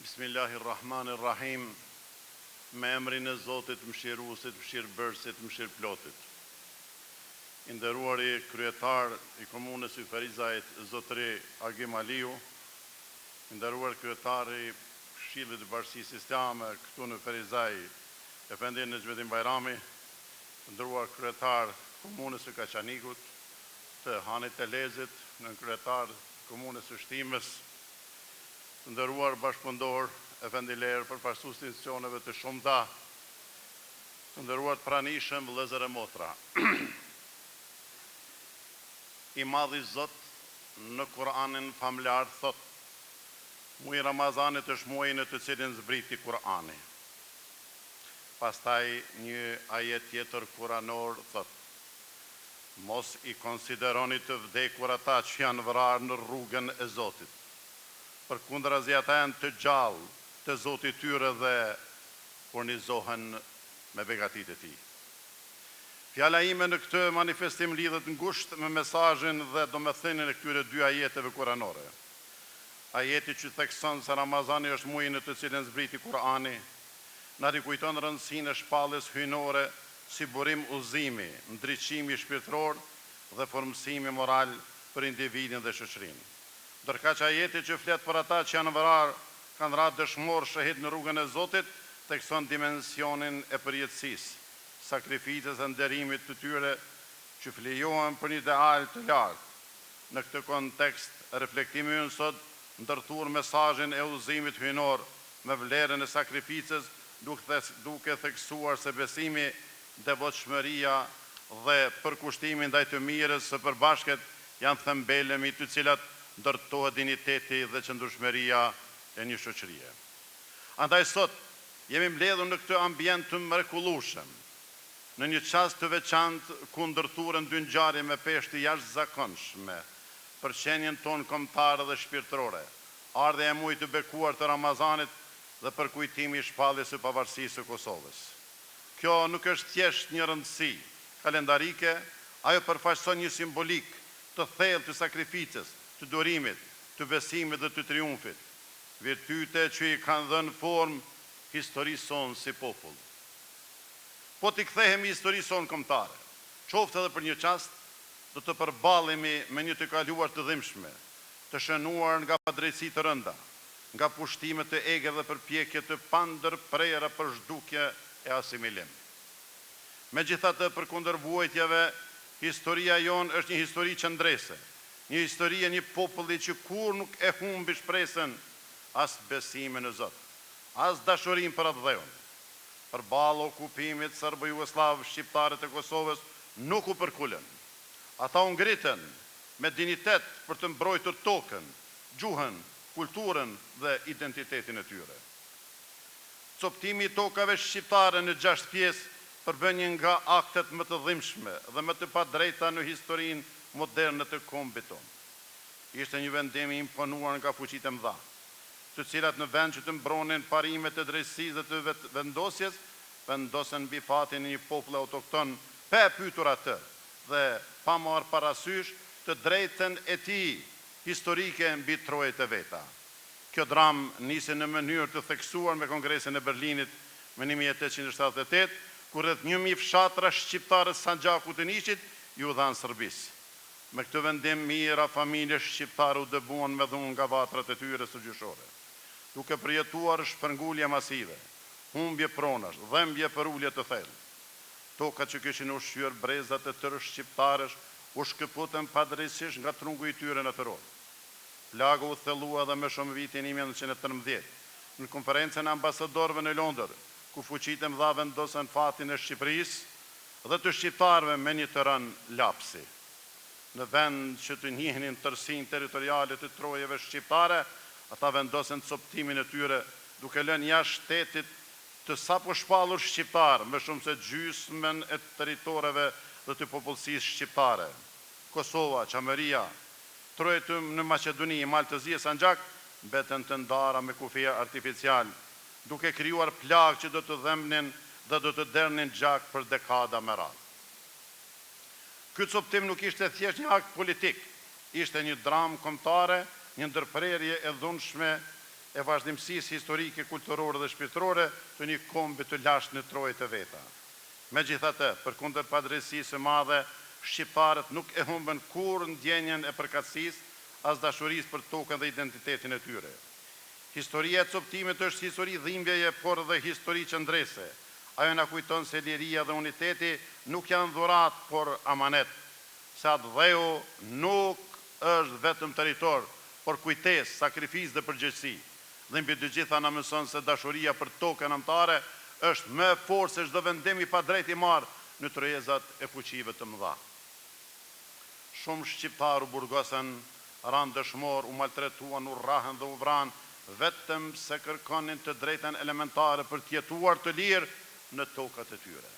Bismillahirrahmanirrahim. Me emrin e Zotit mëshiruesit, mëshirbërësit, mëshirëplotit. I nderuari kryetar i komunës Yferizajt, Zotëri Agim Aliu, i nderuar kryetari Këshillit të Bashkisë Islame këtu në Ferizaj, Efendi Nexhmettin Bajrami, i nderuar kryetar komunës së Kaçanikut, të Hanit të Lezit, në kryetar komunës së Shtimës, të nderuar bashkëpunëtor Efendi Ler, përfaqësues të institucioneve të shumta, të nderuar pranishëm, vëllezër e motra. I madhi Zot në Kur'anin famlar thot: muaji i Ramazanit është muaji në të cilin zbriti Kur'ani. Pastaj një ajet tjetër kuranor thot: mos i konsideroni të vdekur ata që janë vrarë në rrugën e Zotit. Përkundrazi ata janë të gjallë të Zotit tyre dhe furnizohen me begatit e tij. Fjala ime në këtë manifestim lidhet ngushtë me mesazhin dhe domethënien e këtyre dy ajeteve kuranore. Ajeti që thekson se Ramazani është muaji në të cilin zbriti Kur'ani, na rikujton rëndësinë e shpalljes hyjnore si burim udhëzimi, ndriçimi shpirtëror dhe formësimi moral për individin dhe shoqërinë. Ndërkaq ajeti që flet për ata që janë vrarë, kanë rënë dëshmor shahid në rrugën e Zotit, thekson dimensionin e përjetësisë, sakrificës dhe nderimit të tyre që flejohen për një ideal të lartë. Në këtë kontekst, reflektimi ynë sot ndërthur mesazhin e udhëzimit hyjnor me vlerën e sakrificës, duke theksuar se besimi, devotshmëria dhe përkushtimi ndaj të mirës së përbashkët janë thembele mbi të cilat ndërtohet dinjiteti dhe qëndrueshmëria e një shoqërie. Andaj sot jemi mbledhur në këtë ambient të mrekullueshëm, në një çast të veçantë ku ndërthuren dy ngjarje me peshë jashtëzakonshme për qenien tonë kombëtare dhe shpirtërore, ardha e muajit të bekuar të Ramazanit dhe për kujtimi i shpalljes së pavarësisë së Kosovës. Kjo nuk është thjesht një rëndësi kalendarike, ajo përfaqëson një simbolik të thellë të sakrificës, të durimit, të besimit dhe të triumfit, virtyte që i kanë dhënë formë historisë sonë si popull. Po t'i kthehemi historisë sonë kombëtare, qoftë edhe për një çast, do të përballemi me një të kaluar të dhimbshme, të shënuar nga padrejtësi të rënda, nga pushtime të egër dhe përpjekje të pandërprera për zhdukje e asimilim. Megjithatë, përkundër vuajtjeve, historia jonë është një histori qëndrese, një histori e një populli që kur nuk e humbi shpresën, as besimin në Zot, as dashurinë për atë dheun. Përballë okupimit serbo-jugosllav, shqiptarët e Kosovës nuk u përkulen. Ata u ngritën me dinjitet për të mbrojtur tokën, gjuhën, kulturën dhe identitetin e tyre. Coptimi i tokave shqiptare në 6 pjesë përbën një nga aktet më të dhimbshme dhe më të padrejta në historinë moderne të kombit tonë. Ishte një vendim i imponuar nga fuqitë e mëdha, të cilat në vend që të mbronin parimet e drejtësisë dhe të vendosjes, vendosen mbi fatin e një popull autokton pa pyetur atë dhe pa marrë parasysh të drejtën e tij historike mbi trojet e veta. Kjo dramë nisi në mënyrë të theksuar me Kongresin e Berlinit në 1878, kur rreth 1000 fshatra shqiptarë Sanxhaku të Niçit ju dhanë Serbisë. Me këtë vendim mijëra familje shqiptare u dëbuan me dhunë nga vatrat e tyre së gjyshore, duke përjetuar shpërngulje masive, humbje pronash, dhembje për ulje të thellë. Tokat që kishin ushqyer brezat e tërë shqiptarësh u shkëputën padrejtësisht nga trungu i tyre natyror. Plaga u thellua edhe më shumë vitin 1913, në konferencën e ambasadorëve në Londër, ku fuqitë e mëdha vendosën fatin e Shqipërisë dhe të shqiptarëve me një të rënë lapsi. Në vend që të njihnin tërsinë territoriale të trojeve shqiptare, ata vendosën coptimin e tyre, duke lënë jashtë shtetit të sapo shpallur shqiptar, më shumë se gjysmën e territoreve dhe të popullsisë shqiptare. Kosova, Çamëria, trojet në Maqedoni, Maltëzi e Sanxhak mbeten të ndara me kufi artificial, duke krijuar plagë që do të dhembnin dhe do të dernin gjak për dekada me radhë. Ky coptim nuk ishte thjesht një akt politik, ishte një dramë kombëtare, një ndërprerje e dhunshme e vazhdimësisë historike, kulturore dhe shpirtërore të një kombi të lashtë në trojët e veta. Megjithatë, përkundër padrejtisë së madhe, shqiptarët nuk e humbën kurrë ndjenjen e përkatësisë, as dashurisë për tokën dhe identitetin e tyre. Historia e coptimit është histori dhimbjeje, por dhe histori qëndrese. Ajo na kujton se liria dhe uniteti nuk janë dhurat, por amanet. Se atë dheu nuk është vetëm territor, por kujtesë, sakrifizë dhe përgjegjësi. Dhe mbi të gjitha na mëson se dashuria për tokën anëtare është më e fortë se çdo vendim i padrejtë i marrë në tryezat e fuqive të mëdha. Shumë shqiptarë u burgosen, ranë dëshmor, u maltretuan, u rrahen dhe u vranë, vetëm se kërkonin të drejtën elementare për të jetuar të lirë në tokat e tyre.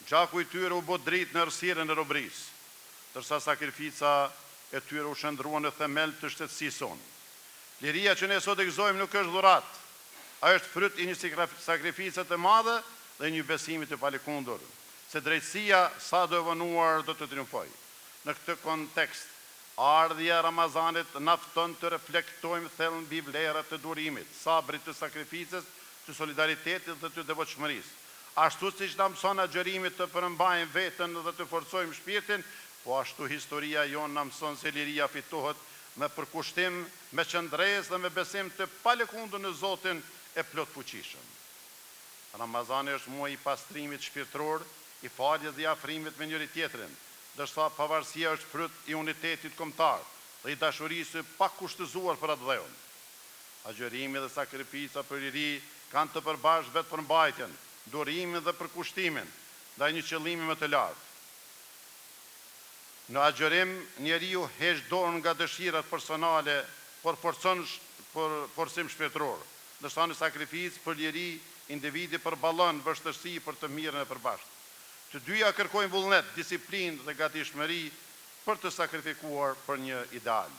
Gjaku i tyre u bë dritë në errësirën e robërisë, ndërsa sakrifica e tyre u shndrua në themel të shtetësisë sonë. Liria që ne sot e gëzojmë nuk është dhurat, ajo është fryt i një sakrifice të madhe dhe një besimi të palikundur, se drejtësia sa do e vonuar do të triumfojë. Në këtë kontekst, ardhja e Ramazanit na fton të reflektojmë thellë mbi vlerat të durimit, sabrit, të sakrificës, të solidaritetit dhe të devotshmërisë. Ashtu siç na mëson agjërimi të përmbajmë veten dhe të forcojmë shpirtin, po ashtu historia jonë na mëson se liria fitohet me përkushtim, me qëndresë dhe me besim të palëkundur në Zotin e plot fuqishëm. Ramazani është muaj i pastrimit shpirtëror, i faljes dhe i afrimit me njëri tjetrin, ndërsa pavarësia është fryt i unitetit kombëtar dhe i dashurisë së pakushtëzuar për atë dheun. Agjërimi dhe sakrifica për liri kanë të përbashkët vetë përmbajtjen, durimin dhe përkushtimin ndaj një qëllimi më të lartë. Në agjërim, njeriu heq dorën nga dëshirat personale, por forcim shpirtëror, ndërsa në sakrificë për liri individi përballon vështirësi për të mirën e përbashkët. Të dyja kërkojnë vullnet, disiplinë dhe gatishmëri për të sakrifikuar për një ideal.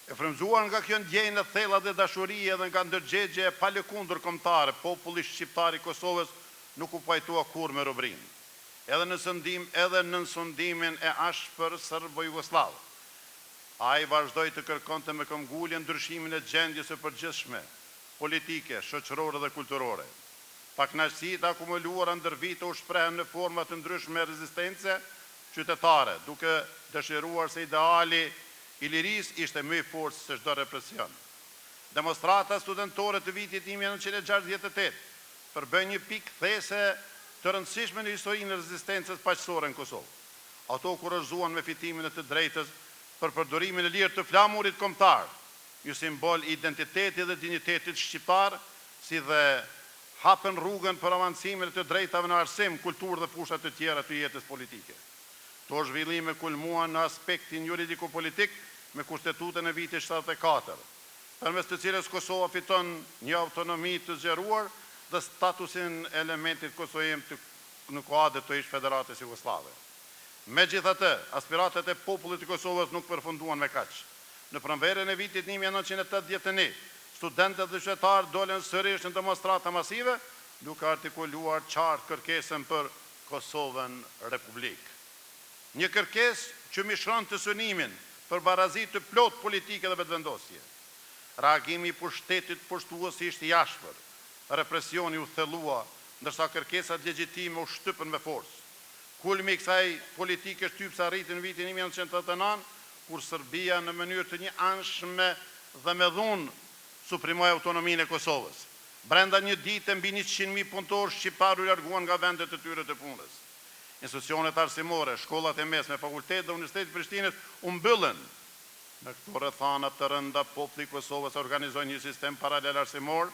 E frymzuar nga kjo ndjenjë e thella dhe dashurie dhe nga ndërgjegje e palëkundur kombëtare, populli shqiptar i Kosovës nuk u pajtua kurrë me robërinë. Edhe në sundimin e ashpër serbo-jugosllav. Ai vazhdoi të kërkonte me këmbgulje ndryshimin e gjendjes së përgjithshme, politike, shoqërore dhe kulturore. Pakënaqësitë akumuluara ndër vite u shprehen në forma të ndryshme rezistence qytetare, duke dëshiruar se ideali i lirisë ishte më i fortë se çdo represion. Demonstrata studentore të vitit 1968 përbën një pikë these të rëndësishme në historinë e rezistencës paqësore në Kosovë. Ato kurorëzuan me fitimin e të drejtës për përdorimin e lirë të flamurit kombëtar, një simbol i identitetit dhe dinjitetit shqiptar, si dhe hapën rrugën për avancimin e të drejtave në arsim, kulturë dhe fushat të tjera të jetës politike. Këto zhvillime kulmuan në aspektin juridiko-politik me kushtetutën e vitit 74, përmes të cilës Kosova fiton një autonomi të zgjeruar dhe statusin e elementit kosovim në kuadër të ish Federatës Jugosllave. Megjithatë, aspiratat e popullit të Kosovës nuk përfunduan me kaq. Në pranverën e vitit 1981, studentët dhe qytetarët dolën sërish në demonstrata masive, duke artikuluar qartë kërkesën për Kosovën Republikë. Një kërkesë që mishron të synimin për barazi të plot politike dhe vetëvendosje. Reagimi i pushtetit pushtues ishte i ashpër, represioni u thellua, ndërsa kërkesat legjitime u shtypën me forcë. Kulmi i kësaj politike shtypse arriti në vitin 1989, kur Serbia në mënyrë të njëanshme dhe me dhunë suprimoi autonominë e Kosovës. Brenda një dite mbi 100.000 punëtorë shqiptar u larguan nga vendet e tyre të punës. Institucionet arsimore, shkollat e mesme, fakultetet dhe Universiteti i Prishtinës u mbyllën. Në këto rrethana të rënda, populli i Kosovës organizoi një sistem paralel arsimor,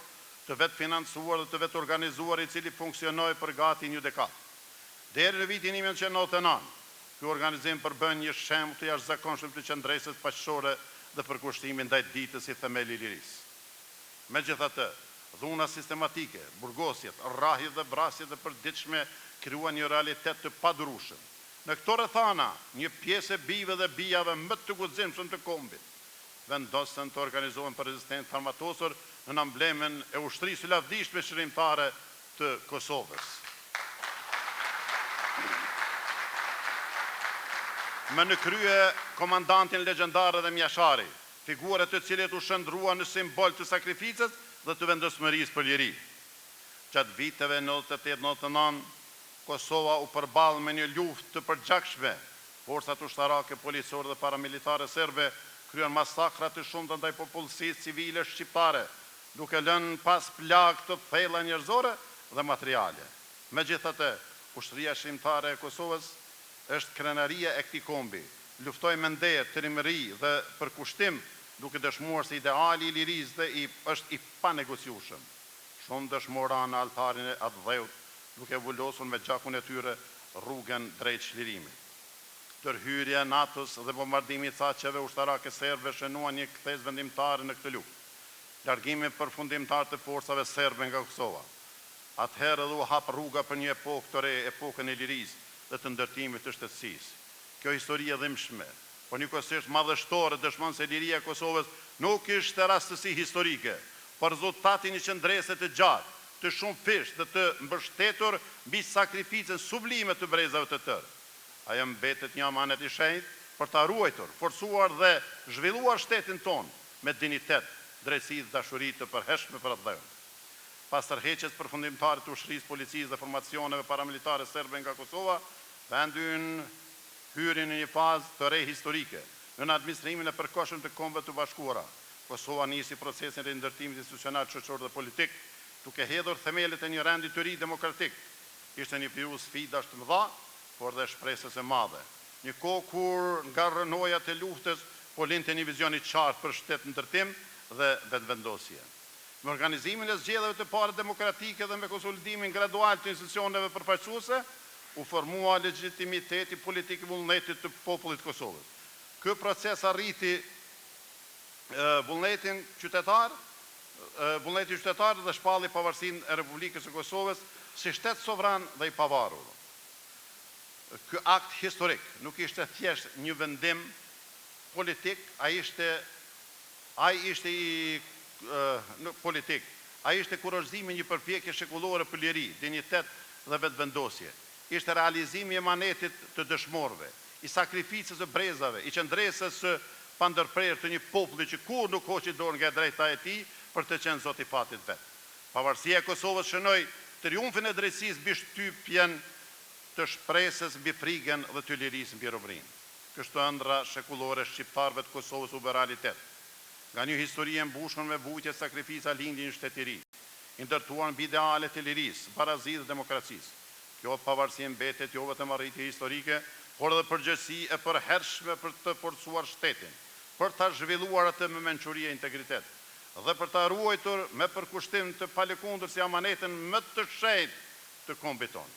të vetë financuar dhe të vetë organizuar, i cili funksionoi për gati një dekadë. Deri në vitin 1999, ky organizim përbën një shembull të jashtëzakonshëm të qendresës paqësore dhe përkushtimin ndaj ditës si themeli i lirisë. Megjithatë, dhuna sistematike, burgosjet, rrahjet dhe vrasjet e përditshme krijuan një realitet të padurueshëm. Në këto rrethana, një pjesë e bijve dhe bijave më të guximshëm të kombit vendosën të organizohen për rezistencë armatosur në emblemen e ushtrisë së lavdishme shërimtare të Kosovës. Me në krye komandantin legjendar dhe mjashari, figure të cilet u shëndrua në simbol të sakrificës dhe të vendosmërisë për liri. Gjatë viteve 98-99, Kosova u përballë me një luftë të përgjakshme. Forcat ushtarake, policore dhe paramilitare serbe kryen masakra të shumta ndaj popullsisë civile shqiptare, duke lënë pas plagë të thella njerëzore dhe materiale. Megjithatë, ushtria shqiptare e Kosovës është krenaria e këtij kombi. Luftoi me nder, trimëri dhe përkushtim, duke dëshmuar se ideali i lirisë është i panegociueshëm. Shumë dëshmora në altarin e atë dheut, duke vullosur me gjakun e tyre rrugën drejt çlirimit. Tërhyrja e NATO-s dhe bombardimi i caqeve ushtarake serbe shënuan një kthesë vendimtare në këtë luftë. Largimi përfundimtar të forcave serbe nga Kosova. Atëherë u hap rruga për një epokë të re, epokën e lirisë dhe të ndërtimit të shtetësisë. Kjo histori e dhimbshme, por njëkohësisht madhështore dëshmon se liria e Kosovës nuk ishte rastësi historike, por rezultati i një qëndrese të gjatë, të shumë fisht dhe të mbështetur mbi sakrificën sublime të brezave të tërë. Ajo mbetet një amanet i shenjtë për ta ruajtur, forcuar dhe zhvilluar shtetin ton me dignitet, drejtësi dhe dashuri të përhershme për atë dheun. Pas tërheqjes përfundimtare të ushtrisë, policisë dhe formacioneve paramilitare serbe nga Kosova, vendi hyri në një fazë të re historike, në administrimin e përkohshëm të Kombeve të Bashkuara. Kosova nisi procesin e rindërtimit institucional, shoqëror dhe politik, duke hedhur themelet e një rendi të ri demokratik. Ishte një periudhë sfidash të mëdha, por dhe shpresës e madhe. Një kohë kur nga rënojat e luftës po linte një vizion i qartë për shtet ndërtim dhe vetëvendosje. Me organizimin e zgjedhjeve të para demokratike dhe me konsolidimin gradual të institucioneve përfaqësuese, u formua legitimiteti politik i vullnetit të popullit Kosovës. Ky proces arriti vullnetin qytetar dhe shpalli pavarësinë e Republikës së Kosovës si shtet sovran dhe i pavarur. Ky akt historik nuk ishte thjesht një vendim politik, ai ishte kurorëzimi një përpjekje shekullore për liri, dignitet dhe vetëvendosje. Ishte realizimi i emanetit të dëshmorëve, i sakrificës së brezave, i qëndresës së pandërprerë të një populli që kur nuk hoqi dorë nga drejta e tij për të qenë zoti i fatit vet. Pavarësia e Kosovës shënoi triumfin e drejtësisë mbi shtypjen të shpresës mbi frikën dhe të lirisë mbi robërinë. Kështu ëndra shekullore shqiptarëve të Kosovës u bë realitet. Nga një histori e mbushur me vujtje sakrifica lindi një shtet i ri, i ndërtuar mbi idealet e lirisë, barazisë dhe demokracisë. Kjo pavarësi mbetet jo vetëm arritje historike, por edhe përgjegjësi e përhershme për të forcuar shtetin, për ta zhvilluar atë me mençuri e integritet, dhe për ta ruajtur me përkushtim të palëkundur si amanetin më të shenjtë të kombit tonë.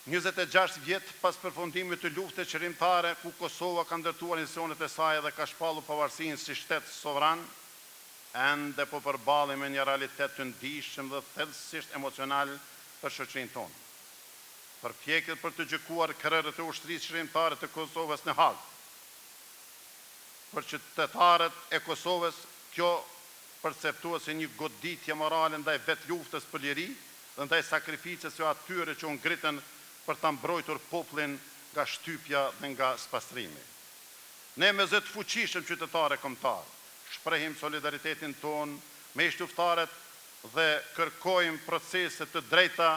26 vjet pas përfundimit të luftës qërimtare, ku Kosova ka ndërtuar institucionet e saj dhe ka shpallur pavarësinë si shtet sovran, ende po përballim me një realitet të ndihshëm dhe thellësisht emocional për shoqërinë tonë. Përpjekjet për të gjykuar krerët e ushtrisë qërimtare të Kosovës në Hag. Për qytetarët e Kosovës, kjo perceptohet si një goditje morale ndaj vetë luftës për liri dhe ndaj sakrificës së atyre që u ngritën për ta mbrojtur popullin nga shtypja dhe nga spastrimi. Ne me zë të fuqishëm qytetarë kombëtar, shprehim solidaritetin ton me luftëtarët dhe kërkojmë procese të drejta,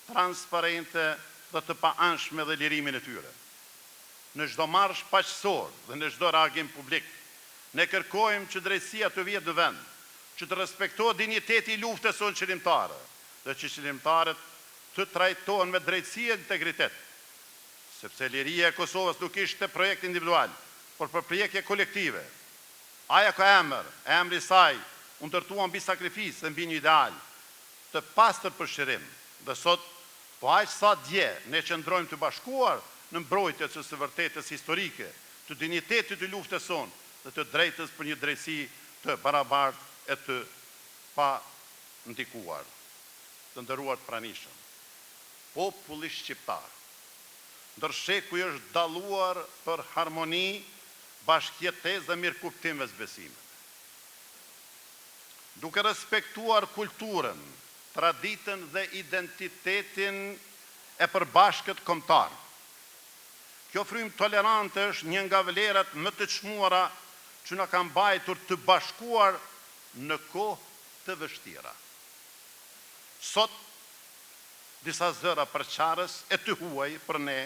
transparente dhe të paanshme dhe lirimin e tyre. Në çdo marsh paqësor dhe në çdo reagim publik, ne kërkojmë që drejtësia të vijë në vend, që të respektohet dinjiteti i luftës sonë qëllimtare dhe që qëllimtarët të trajtohen me drejtësi e integritet, sepse liria e Kosovës nuk ishte projekt individual, por përpjekje kolektive. Aja ka emri saj, u ndërtua mbi sakrificë dhe mbi një ideal të pastër për shërim, dhe sot, po aq sa dje, ne qëndrojmë të bashkuar në mbrojtje të së vërtetës historike, të dinjitetit të luftës sonë dhe të drejtës për një drejtësi të barabartë e të pa ndikuar. Të nderuar pranishëm, populli shqiptar, ndërsheku është dalluar për harmoni, bashkëjetesë dhe mirëkuptim mes besimeve. Duke respektuar kulturën, traditën dhe identitetin e përbashkët kombëtar, Kjo frym tolerante është një nga vlerat më të çmuara që na kanë mbajtur të bashkuar në kohë të vështira. Sot, disa zëra përçarës e të huaj për ne,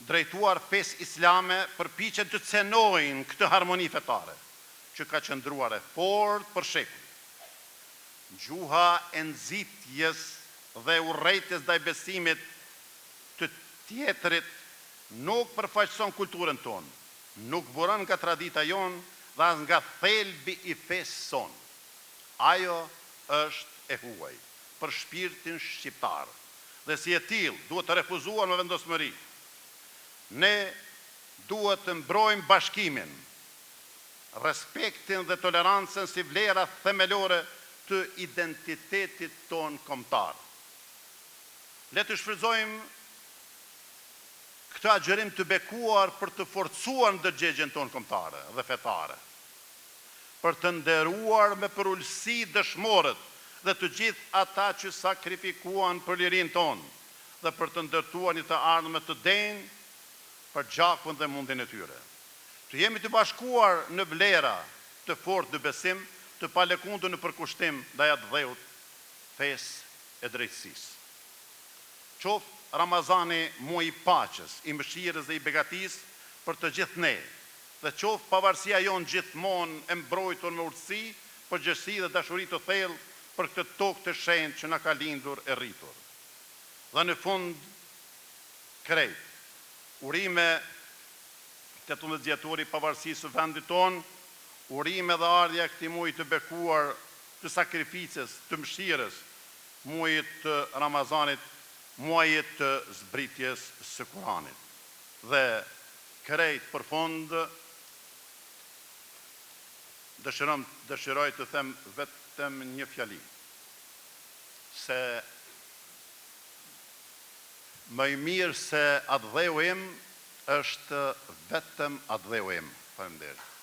drejtuar fesë islame, përpiqen të cenojnë këtë harmoni fetare, që ka qëndruar e fortë për shekuj. Gjuha e nxitjes dhe urrejtjes ndaj besimit të tjetrit nuk përfaqëson kulturën tonë, nuk buron nga tradita jonë dhe as nga thelbi i fesë sonë. Ajo është e huaj për shpirtin shqiptar dhe si e tillë duhet të refuzuar me vendosmëri. Ne duhet të mbrojmë bashkimin, respektin dhe tolerancën si vlera themelore të identitetit ton kombëtar. Le të shfrytëzojmë këtë agjerim të bekuar për të forcuar ndërgjegjen tonë kombëtare dhe fetare, për të nderuar me përullësi dëshmorët dhe të gjithë ata që sakrifikuan për lirinë tonë dhe për të ndërtuar një të ardhme të denjë për gjakun dhe mundin e tyre. Të jemi të bashkuar në vlera të fortë në besim, të palëkundur në përkushtim ndaj atë dheut, fesë e drejtësisë. Qoftë Ramazani muaj i paqes, i mëshirës dhe i begatisë për të gjithë ne, dhe qoftë pavarësia jonë gjithmonë e mbrojtur me urtësi, përgjegjësi dhe dashuri të thellë për këtë tokë të shenjtë që na ka lindur e rritur. Dhe në fund, krejt, urime 18 dhjetori pavarësisë së vendit tonë, urime dhe ardhja këtij muaji të bekuar të sakrificës, të mëshirës, muajit të Ramazanit, muajit të zbritjes së Kuranit. Dhe krejt për fund, dëshiroj të them vetëm një fjali, se më i mirë se atë dheu im është vetëm atë dheu im. Faleminderit.